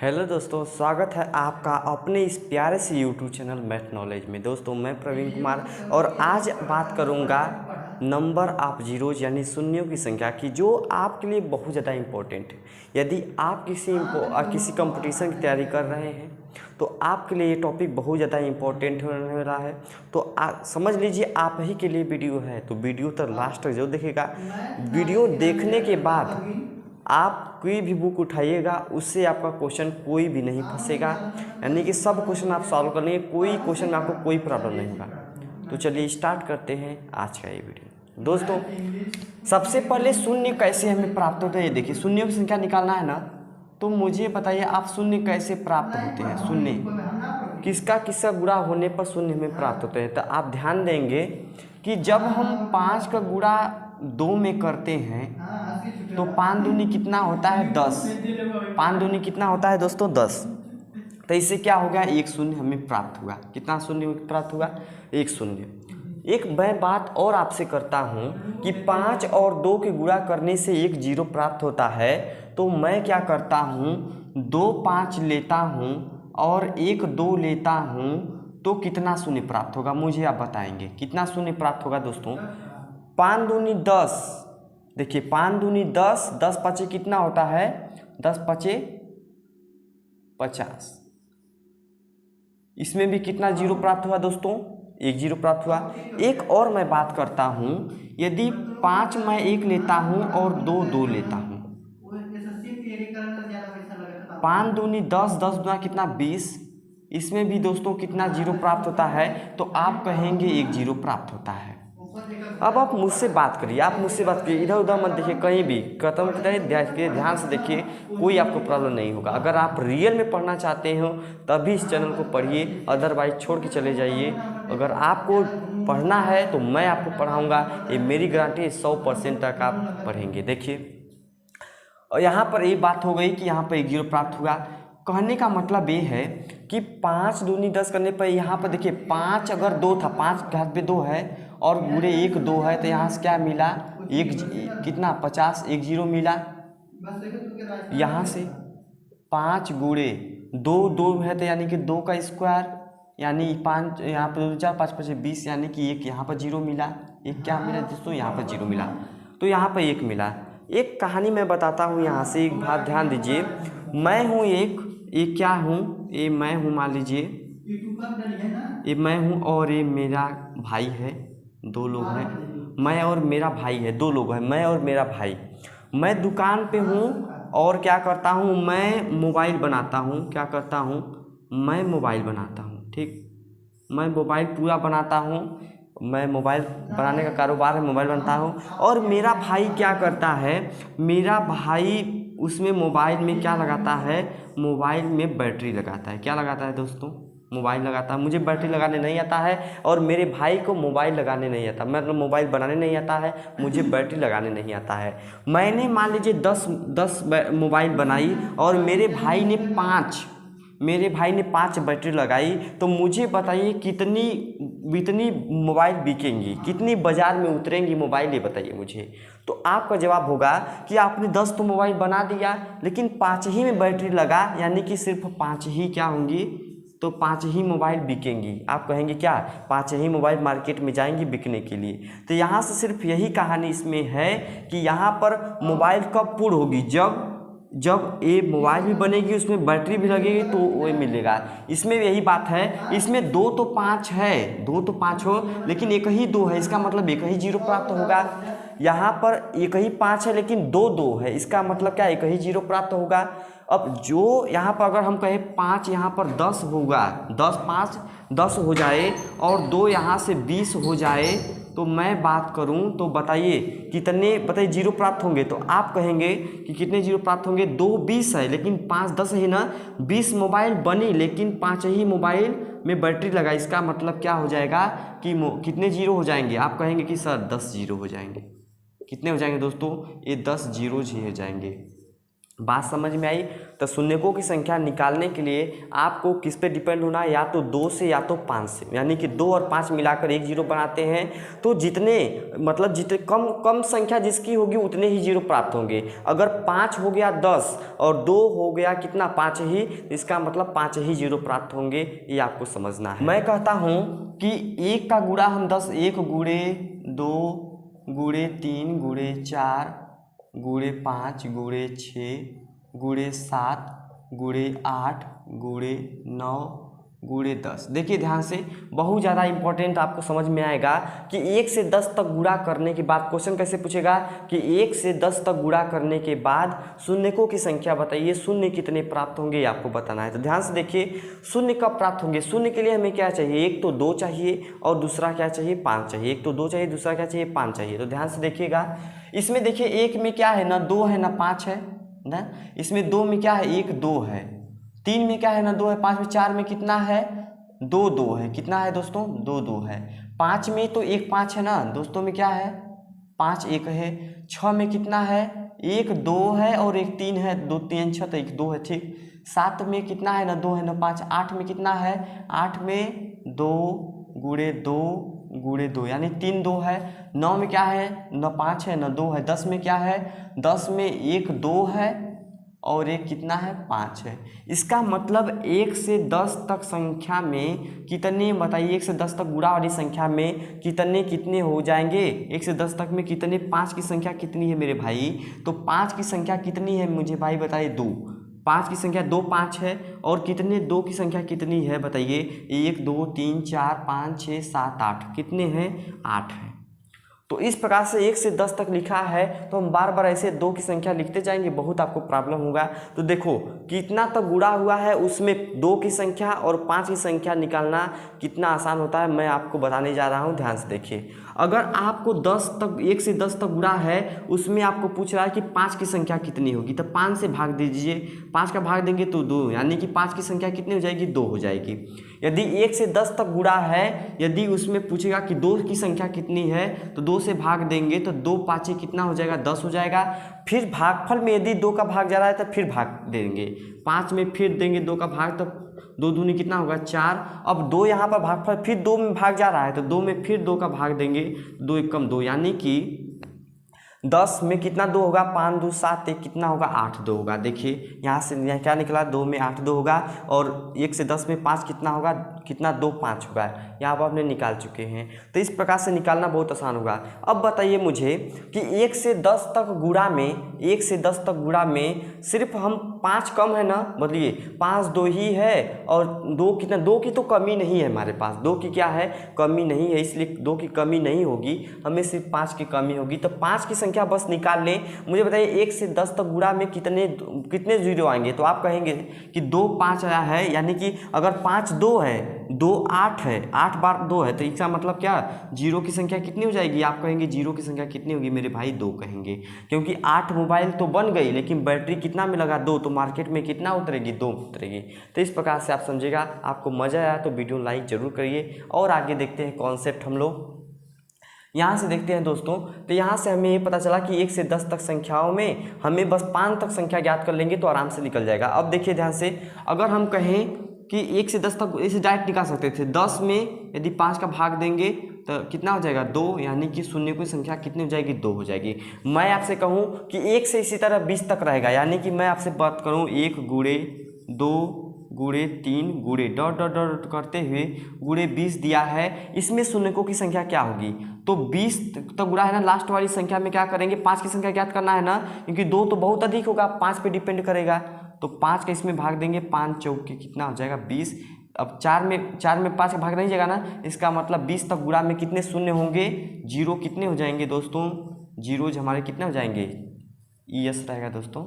Hello दोस्तों, स्वागत है आपका अपने इस प्यारे से यूट्यूब चैनल मैथ नॉलेज में। दोस्तों मैं प्रवीण कुमार और आज बात करूंगा नंबर ऑफ जीरोज यानी शून्यों की संख्या की, जो आपके लिए बहुत ज़्यादा इम्पोर्टेंट है। यदि आप किसी कंपटीशन की तैयारी कर रहे हैं तो आपके लिए ये टॉपिक बहुत ज़्यादा इम्पोर्टेंट होने वाला है। तो समझ लीजिए आप ही के लिए वीडियो है, तो वीडियो तक लास्ट तक जरूर देखिएगा। वीडियो देखने के बाद आप कोई भी बुक उठाइएगा, उससे आपका क्वेश्चन कोई भी नहीं फंसेगा, यानी कि सब क्वेश्चन आप सॉल्व कर लेंगे, कोई क्वेश्चन में आपको कोई प्रॉब्लम नहीं होगा। तो चलिए स्टार्ट करते हैं आज का ये वीडियो। दोस्तों सबसे पहले शून्य कैसे हमें प्राप्त होता है, ये देखिए शून्यों की संख्या निकालना है ना, तो मुझे बताइए आप शून्य कैसे प्राप्त होते हैं। शून्य किसका गुणा होने पर शून्य हमें प्राप्त होते हैं। तो आप ध्यान देंगे कि जब हम 5 का गुणा 2 में करते हैं तो 5 दूनी कितना होता है 10। 5 दूनी कितना होता है दोस्तों 10। तो इससे क्या होगा, एक शून्य हमें प्राप्त हुआ। कितना शून्य प्राप्त हुआ, एक शून्य। एक मैं बात और आपसे करता हूँ कि 5 और 2 के गुणा करने से एक जीरो प्राप्त होता है। तो मैं क्या करता हूँ, 2 5 लेता हूँ और 1 2 लेता हूँ, तो कितना शून्य प्राप्त होगा मुझे आप बताएंगे। कितना शून्य प्राप्त होगा दोस्तों, 5 दूनी 10। देखिए 5 दूनी 10, 10 पचे कितना होता है, 10 पचे 50। इसमें भी कितना जीरो प्राप्त हुआ दोस्तों, एक जीरो प्राप्त हुआ। एक और मैं बात करता हूँ, यदि 5 मैं 1 लेता हूँ और 2 2 लेता हूँ, 5 दूनी 10, 10 दूना कितना 20। इसमें भी दोस्तों कितना जीरो प्राप्त होता है, तो आप कहेंगे एक जीरो प्राप्त होता है। अब आप मुझसे बात करिए, इधर उधर मत देखिए, कहीं भी खत्म करिए, ध्यान से देखिए, कोई आपको प्रॉब्लम नहीं होगा। अगर आप रियल में पढ़ना चाहते हो तभी इस चैनल को पढ़िए, अदरवाइज छोड़ के चले जाइए। अगर आपको पढ़ना है तो मैं आपको पढ़ाऊँगा, ये मेरी गारंटी है, 100% तक आप पढ़ेंगे। देखिए और यहाँ पर एक बात हो गई कि यहाँ पर एक जीरो प्राप्त हुआ। कहने का मतलब ये है कि 5 दूनी 10 करने पर यहाँ पर देखिए 5 अगर 2 था, 5 के हाथ पे 2 है और गुणे 1 2 है, तो यहाँ से क्या मिला, एक कितना 50, एक जीरो मिला। यहाँ से 5 गुणे 2 2 है, तो यानी कि 2 का स्क्वायर, यानी 5 यहाँ पर 2 4 5 5 20, यानी कि एक यहाँ पर जीरो मिला। एक क्या मिला दोस्तों, यहाँ पर जीरो मिला, तो यहाँ पर एक मिला। एक कहानी मैं बताता हूँ यहाँ से, एक बात ध्यान दीजिए। मैं हूँ ये क्या हूँ, ये मैं हूँ, मान लीजिए ये मैं हूँ और ये मेरा भाई है, 2 लोग हैं। मैं और मेरा भाई है, 2 लोग हैं, मैं और मेरा भाई। मैं दुकान पे हूँ और क्या करता हूँ, मैं मोबाइल बनाता हूँ। क्या करता हूँ, मैं मोबाइल बनाता हूँ। ठीक, मैं मोबाइल पूरा बनाता हूँ, मैं मोबाइल बनाने का कारोबार है, मोबाइल बनता हूँ। और मेरा भाई क्या करता है, मेरा भाई उसमें मोबाइल में क्या लगाता है, मोबाइल में बैटरी लगाता है। क्या लगाता है दोस्तों, मोबाइल लगाता है। मुझे बैटरी लगाने नहीं आता है और मेरे भाई को मोबाइल लगाने नहीं आता, मतलब मोबाइल बनाने नहीं आता है, मुझे बैटरी लगाने नहीं आता है। मैंने मान लीजिए 10 मोबाइल बनाई और मेरे भाई ने 5 बैटरी लगाई। तो मुझे बताइए कितनी मोबाइल बिकेंगी, कितनी बाज़ार में उतरेंगी मोबाइल, ये बताइए मुझे। तो आपका जवाब होगा कि आपने 10 तो मोबाइल बना दिया, लेकिन 5 ही में बैटरी लगा, यानी कि सिर्फ 5 ही क्या होंगी, तो 5 ही मोबाइल बिकेंगी। आप कहेंगे क्या, 5 ही मोबाइल मार्केट में जाएंगी बिकने के लिए। तो यहाँ से सिर्फ यही कहानी इसमें है कि यहाँ पर मोबाइल कब पूर्ण होगी, जब ये मोबाइल भी बनेगी, उसमें बैटरी भी लगेगी, तो वो मिलेगा। इसमें यही बात है, इसमें 2 तो 5 है, 2 तो 5 हो, लेकिन एक ही 2 है, इसका मतलब एक ही जीरो प्राप्त होगा। यहाँ पर एक ही 5 है लेकिन 2 2 है, इसका मतलब क्या, एक ही जीरो प्राप्त होगा। अब जो यहाँ पर अगर हम कहें 5 यहाँ पर 10 होगा, 10 5 10 हो जाए और 2 यहाँ से 20 हो जाए, तो मैं बात करूं तो बताइए बताइए जीरो प्राप्त होंगे। तो आप कहेंगे कि कितने जीरो प्राप्त होंगे, 2 20 है लेकिन 5 10 है ना, 20 मोबाइल बनी लेकिन 5 ही मोबाइल में बैटरी लगा। इसका मतलब क्या हो जाएगा कि कितने जीरो हो जाएंगे। आप कहेंगे कि सर 10 जीरो हो जाएंगे। कितने हो जाएंगे दोस्तों, ये 10 जीरो ही हो जाएंगे। बात समझ में आई। तो शून्यकों की संख्या निकालने के लिए आपको किस पे डिपेंड होना है, या तो 2 से या तो 5 से, यानी कि 2 और 5 मिलाकर एक जीरो बनाते हैं। तो जितने कम संख्या जिसकी होगी उतने ही जीरो प्राप्त होंगे। अगर 5 हो गया 10 और 2 हो गया कितना 5 ही, इसका मतलब 5 ही जीरो प्राप्त होंगे, ये आपको समझना है। मैं कहता हूँ कि 1 का गुणा हम 10, 1 गुणे 2 गुणे 3 गुणे 4 गुणे 5 गुणे 6 गुणे 7 गुणे 8 गुणे 9 गुणे 10। देखिए ध्यान से, बहुत ज़्यादा इंपॉर्टेंट आपको समझ में आएगा कि 1 से 10 तक गुणा करने के बाद क्वेश्चन कैसे पूछेगा कि 1 से 10 तक गुणा करने के बाद शून्यकों की संख्या बताइए, शून्य कितने प्राप्त होंगे आपको बताना है। तो ध्यान से देखिए, शून्य कब प्राप्त होंगे। शून्य के लिए हमें क्या चाहिए, एक तो 2 चाहिए और दूसरा क्या चाहिए 5 चाहिए। एक तो 2 चाहिए, दूसरा क्या चाहिए 5 चाहिए। तो ध्यान से देखिएगा, इसमें देखिए 1 में क्या है ना 2 है ना 5 है ना, इसमें 2 में क्या है 1 2 है, 3 में क्या है ना 2 है, 5 में 4 में कितना है 2 2 है, कितना है दोस्तों 2 2 है। 5 में तो 1 5 है ना दोस्तों, में क्या है 5 1 है। 6 में कितना है 1 2 है और 1 3 है, 2 3 6 तो 1 2 है, ठीक। 7 में कितना है ना 2 है ना 5। 8 में कितना है, 8 में 2 गुणे 2 गुणे 2 यानी 3 2 है। 9 में क्या है न 5 है न 2 है। 10 में क्या है, 10 में 1 2 है और एक कितना है 5 है। इसका मतलब 1 से 10 तक संख्या में कितने बताइए, 1 से 10 तक गुणा वाली संख्या में कितने हो जाएंगे। 1 से 10 तक में कितने, 5 की संख्या कितनी है मेरे भाई, तो 5 की संख्या कितनी है मुझे भाई बताइए 2। 5 की संख्या 2 5 है और कितने 2 की संख्या कितनी है बताइए, 1 2 3 4 5 6 7 8, कितने हैं 8 है। तो इस प्रकार से 1 से 10 तक लिखा है, तो हम बार बार ऐसे 2 की संख्या लिखते जाएंगे, बहुत आपको प्रॉब्लम होगा। तो देखो कितना तक गुणा हुआ है, उसमें 2 की संख्या और 5 की संख्या निकालना कितना आसान होता है, मैं आपको बताने जा रहा हूँ। ध्यान से देखिए, अगर आपको 10 तक 1 से 10 तक गुणा है, उसमें आपको पूछ रहा है कि 5 की संख्या कितनी होगी, तो 5 से भाग दीजिए। 5 का भाग देंगे तो 2, यानी कि 5 की संख्या कितनी हो जाएगी 2 हो जाएगी। यदि 1 से 10 तक गुणा है, यदि उसमें पूछेगा कि 2 की संख्या कितनी है, तो 2 से भाग देंगे तो 2 5 कितना हो जाएगा 10 हो जाएगा। फिर भागफल में यदि 2 का भाग जा रहा है तो फिर भाग देंगे, 5 में फिर देंगे 2 का भाग, तो 2 दूनी कितना होगा 4। अब 2 यहाँ पर भागफल फिर 2 में भाग जा रहा है तो 2 में फिर 2 का भाग देंगे, 2 1 कम 2, यानी कि 10 में कितना 2 होगा, 5 2 7 1 कितना होगा 8 2 होगा। देखिए यहाँ से यहाँ क्या निकला, 2 में 8 2 होगा और 1 से 10 में 5 कितना होगा, कितना 2 5 होगा। यहाँ पर आपने निकाल चुके हैं, तो इस प्रकार से निकालना बहुत आसान होगा। अब बताइए मुझे कि 1 से 10 तक गुणा में, 1 से 10 तक गुणा में सिर्फ हम 5 कम है ना, बोलिए 5 2 ही है और 2 कितना, 2 की तो कमी नहीं है हमारे पास, 2 की क्या है कमी नहीं है, इसलिए 2 की कमी नहीं होगी, हमें सिर्फ 5 की कमी होगी। तो 5 की संख्या बस निकाल लें। मुझे बताइए 1 से 10 तक गुणा में कितने जीरो आएंगे, तो आप कहेंगे कि 2 5 आया है, यानी कि अगर 5 2 है, 2 8 है, 8 बार 2 है, तो इसका मतलब क्या, जीरो की संख्या कितनी हो जाएगी, आप कहेंगे जीरो की संख्या कितनी होगी मेरे भाई 2 कहेंगे, क्योंकि 8 मोबाइल तो बन गई लेकिन बैटरी कितना में लगा 2, तो मार्केट में कितना उतरेगी 2 उतरेगी। तो इस प्रकार से आप समझेगा। आपको मज़ा आया तो वीडियो लाइक जरूर करिए और आगे देखते हैं कॉन्सेप्ट हम लोग यहाँ से देखते हैं दोस्तों। तो यहाँ से हमें ये पता चला कि 1 से 10 तक संख्याओं में हमें बस 5 तक संख्या ज्ञात कर लेंगे तो आराम से निकल जाएगा। अब देखिए ध्यान से, अगर हम कहें कि 1 से 10 तक इसे डायरेक्ट निकाल सकते थे, 10 में यदि 5 का भाग देंगे तो कितना हो जाएगा 2, यानी कि शून्य की संख्या कितनी हो जाएगी 2 हो जाएगी। मैं आपसे कहूँ कि 1 से इसी तरह 20 तक रहेगा, यानी कि मैं आपसे बात करूँ 1 गुणे 2 गुणे 3 गुणे डॉट डॉट डॉट करते हुए गुणे 20 दिया है, इसमें शून्यकों की संख्या क्या होगी, तो 20 तो गुणा है ना, लास्ट वाली संख्या में क्या करेंगे 5 की संख्या ज्ञात करना है ना, क्योंकि 2 तो बहुत अधिक होगा, 5 पे डिपेंड करेगा, तो 5 का इसमें भाग देंगे, 5 चौक के कितना हो जाएगा 20। अब 4 में 5 का भाग नहीं जाएगा ना, इसका मतलब 20 तक गुणा में कितने शून्य होंगे, जीरो कितने हो जाएंगे दोस्तों, जीरोज हमारे कितने हो जाएंगे, यस रहेगा दोस्तों,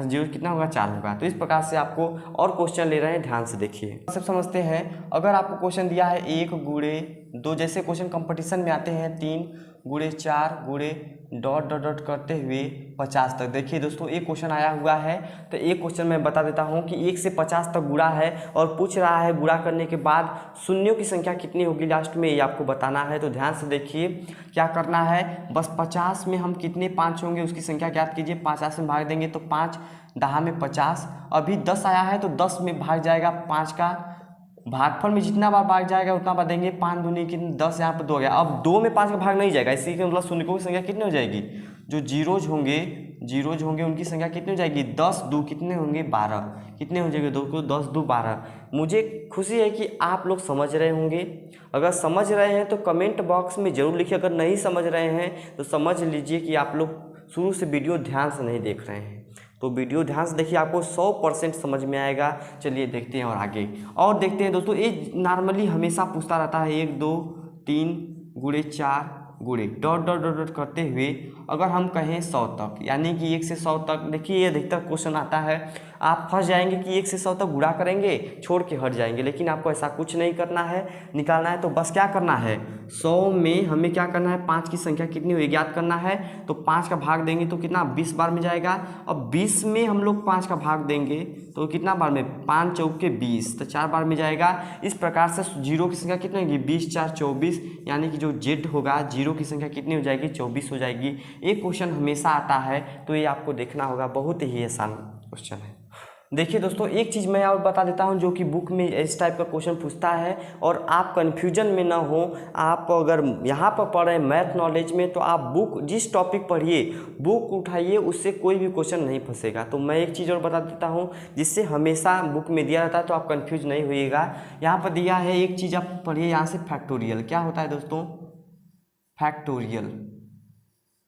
जीरो कितना होगा 4 होगा। तो इस प्रकार से आपको और क्वेश्चन ले रहे हैं, ध्यान से देखिए। सब समझते हैं, अगर आपको क्वेश्चन दिया है 1 गुणे 2, जैसे क्वेश्चन कंपटीशन में आते हैं 3 गुणे 4 गुणे डॉट डॉट डॉट करते हुए 50 तक। देखिए दोस्तों एक क्वेश्चन आया हुआ है, तो एक क्वेश्चन मैं बता देता हूँ कि 1 से 50 तक गुणा है और पूछ रहा है गुणा करने के बाद शून्यों की संख्या कितनी होगी लास्ट में, ये आपको बताना है। तो ध्यान से देखिए क्या करना है, बस 50 में हम कितने 5 होंगे उसकी संख्या ज्ञात कीजिए। 50 में भाग देंगे तो 5 10 में 50, अभी 10 आया है तो 10 में भाग जाएगा 5 का भागफल में जितना बार भाग जाएगा उतना बार देंगे। 5 दूनी कितनी 10, यहाँ पर 2 हो गया। अब 2 में 5 का भाग नहीं जाएगा, इसी के मतलब शून्यों की संख्या कितनी हो जाएगी, जो जीरोज होंगे उनकी संख्या कितनी हो जाएगी 10 2 कितने होंगे 12, कितने हो जाएंगे 2 को 10 2 12। मुझे खुशी है कि आप लोग समझ रहे होंगे, अगर समझ रहे हैं तो कमेंट बॉक्स में ज़रूर लिखिए, अगर नहीं समझ रहे हैं तो समझ लीजिए कि आप लोग शुरू से वीडियो ध्यान से नहीं देख रहे हैं। तो वीडियो ध्यान से देखिए, आपको 100% समझ में आएगा। चलिए देखते हैं और आगे और देखते हैं दोस्तों। ये नॉर्मली हमेशा पूछता रहता है 1 2 3 गुणे 4 गुणे डॉट डॉट डॉट डॉट करते हुए अगर हम कहें 100 तक, यानी कि 1 से 100 तक। देखिए ये अधिकतर क्वेश्चन आता है, आप फंस जाएंगे कि 1 से 100 तक गुणा करेंगे छोड़ के हट जाएंगे, लेकिन आपको ऐसा कुछ नहीं करना है, निकालना है। तो बस क्या करना है, 100 में हमें क्या करना है, 5 की संख्या कितनी हुई ज्ञात करना है। तो 5 का भाग देंगे तो कितना 20 बार में जाएगा। अब 20 में हम लोग 5 का भाग देंगे तो कितना बार में, 5 चौके 20 तो 4 बार में जाएगा। इस प्रकार से जीरो की संख्या कितनी होगी 20 4 24, यानी कि जो जेड होगा जीरो की संख्या कितनी हो जाएगी 24 हो जाएगी। एक क्वेश्चन हमेशा आता है तो ये आपको देखना होगा, बहुत ही आसान क्वेश्चन है। देखिए दोस्तों एक चीज़ मैं और बता देता हूं जो कि बुक में इस टाइप का क्वेश्चन पूछता है और आप कन्फ्यूजन में ना हो। आप अगर यहाँ पर पढ़ रहे हैं मैथ नॉलेज में तो आप बुक जिस टॉपिक पढ़िए बुक उठाइए, उससे कोई भी क्वेश्चन नहीं फंसेगा। तो मैं एक चीज़ और बता देता हूँ जिससे हमेशा बुक में दिया रहता है तो आप कन्फ्यूज नहीं होइएगा। यहाँ पर दिया है एक चीज़, आप पढ़िए यहाँ से, फैक्टोरियल क्या होता है दोस्तों, फैक्टोरियल।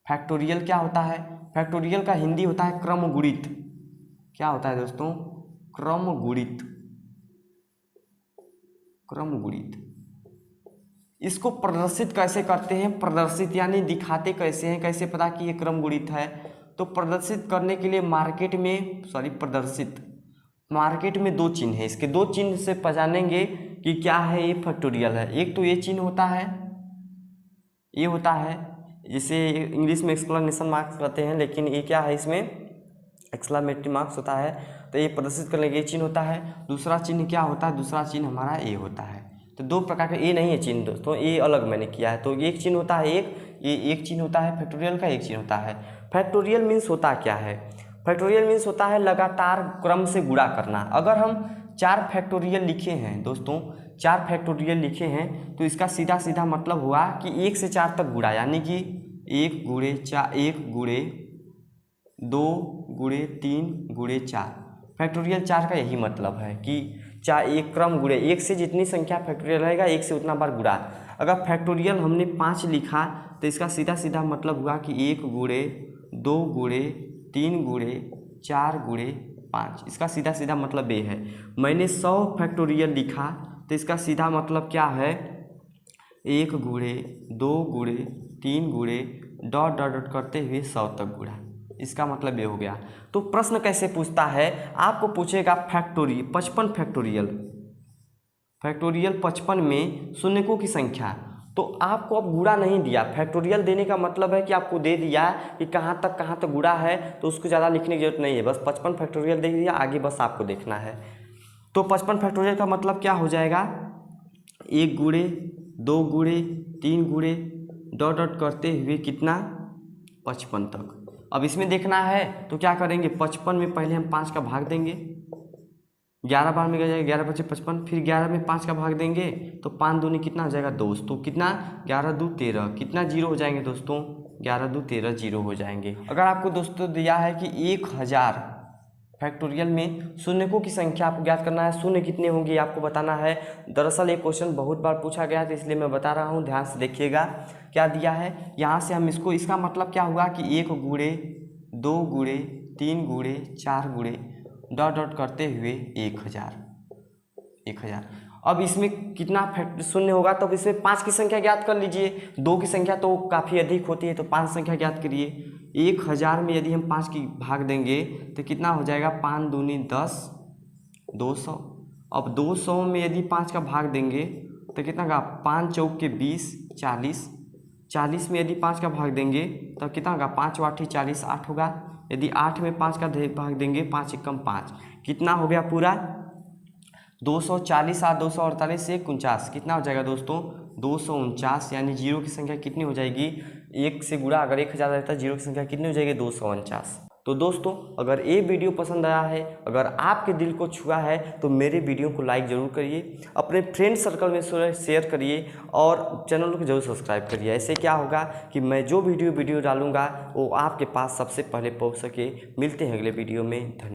फैक्टोरियल क्या होता है, फैक्टोरियल का हिंदी होता है क्रमगुणित। क्या होता है दोस्तों, क्रमगुणित। क्रमगुणित इसको प्रदर्शित कैसे करते हैं, प्रदर्शित यानी दिखाते कैसे हैं, कैसे पता कि ये क्रमगुणित है। तो प्रदर्शित करने के लिए मार्केट में 2 चिन्ह है, इसके 2 चिन्ह से पहचानेंगे कि क्या है ये फैक्टोरियल है। एक तो ये चिन्ह होता है, ये होता है जिसे इंग्लिश में एक्सक्लेमेशन मार्क्स कहते हैं, लेकिन ये क्या है, इसमें एक्सक्लेमेटरी मार्क्स होता है। तो ये प्रदर्शित करने के लिए चिन्ह होता है। दूसरा चिन्ह क्या होता है, दूसरा चिन्ह हमारा ए होता है। तो 2 प्रकार का, ए नहीं है चिन्ह दोस्तों, ये अलग मैंने किया है। तो एक चिन्ह होता है एक चिन्ह होता है फैक्टोरियल का, एक चिन्ह होता है। फैक्टोरियल मीन्स होता क्या है, फैक्टोरियल मीन्स होता है लगातार क्रम से गुणा करना। अगर हम 4 फैक्टोरियल लिखे हैं दोस्तों, 4 फैक्टोरियल लिखे हैं तो इसका सीधा सीधा मतलब हुआ कि 1 से 4 तक गुणा, यानी कि 1 गुणे 4 1 गुणे 2 गुणे 3 गुणे 4। फैक्टोरियल 4 का यही मतलब है कि 4 एक क्रम गुणे 1 से जितनी संख्या फैक्टोरियल रहेगा 1 से उतना बार गुणा। अगर फैक्टोरियल हमने 5 लिखा तो इसका सीधा सीधा मतलब हुआ कि 1 गुणे 2 गुणे 3 गुणे 4 गुणे 5। इसका सीधा सीधा मतलब ये है। मैंने 100 फैक्टोरियल लिखा तो इसका सीधा मतलब क्या है, 1 गुणे 2 गुणे 3 गुणे डॉट डॉट डॉट करते हुए 100 तक गुणा। इसका मतलब ये हो गया। तो प्रश्न कैसे पूछता है, आपको पूछेगा 55 फैक्टोरियल 55 में शून्यकों की संख्या। तो आपको अब गुणा नहीं दिया, फैक्टोरियल देने का मतलब है कि आपको दे दिया कि कहाँ तक गुणा है, तो उसको ज़्यादा लिखने की जरूरत नहीं है, बस 55 फैक्टोरियल दे दिया, आगे बस आपको देखना है। तो 55 फैक्टोरियल का मतलब क्या हो जाएगा, 1 गुणे 2 गुणे 3 गुणे डॉट डॉट करते हुए कितना 55 तक। अब इसमें देखना है तो क्या करेंगे, 55 में पहले हम 5 का भाग देंगे, 11 बार में जाएगा, 11 बचे 55, फिर 11 में 5 का भाग देंगे तो 5 दूनी कितना हो जाएगा 2, तो कितना 11 2 13, कितना जीरो हो जाएंगे दोस्तों, 11 2 13 जीरो हो जाएंगे। अगर आपको दोस्तों दिया है कि 1000 फैक्टोरियल में शून्यकों की संख्या आपको ज्ञात करना है, शून्य कितने होंगे आपको बताना है। दरअसल ये क्वेश्चन बहुत बार पूछा गया था, इसलिए मैं बता रहा हूँ, ध्यान से देखिएगा क्या दिया है। यहाँ से हम इसका मतलब क्या हुआ कि 1 गुणे 2 गुणे 3 गुणे 4 गुणे डॉट डॉट करते हुए 1000। अब इसमें कितना शून्य होगा, तो अब इसमें 5 की संख्या ज्ञात कर लीजिए। 2 की संख्या तो काफ़ी अधिक होती है, तो 5 संख्या ज्ञात करिए। 1000 में यदि हम 5 की भाग देंगे तो कितना हो जाएगा, 5 दूनी 10 200। अब 200 में यदि 5 का भाग देंगे तो कितना का, 5 चौके 20 40, 40 में यदि 5 का भाग देंगे तो कितना होगा, 5 वाठी 40, 8 होगा। यदि 8 में 5 का भाग देंगे, 5 एकम 5, कितना हो गया पूरा 240, 8 248 से 49, कितना हो जाएगा दोस्तों 249। यानी जीरो की संख्या कितनी हो जाएगी, 1 से गुणा अगर 1000 रहता है, जीरो की संख्या कितनी हो जाएगी 249। तो दोस्तों अगर ये वीडियो पसंद आया है, अगर आपके दिल को छुआ है, तो मेरे वीडियो को लाइक ज़रूर करिए, अपने फ्रेंड सर्कल में शेयर करिए और चैनल को जरूर सब्सक्राइब करिए। ऐसे क्या होगा कि मैं जो वीडियो डालूंगा वो आपके पास सबसे पहले पहुंच सके। मिलते हैं अगले वीडियो में। धन्यवाद।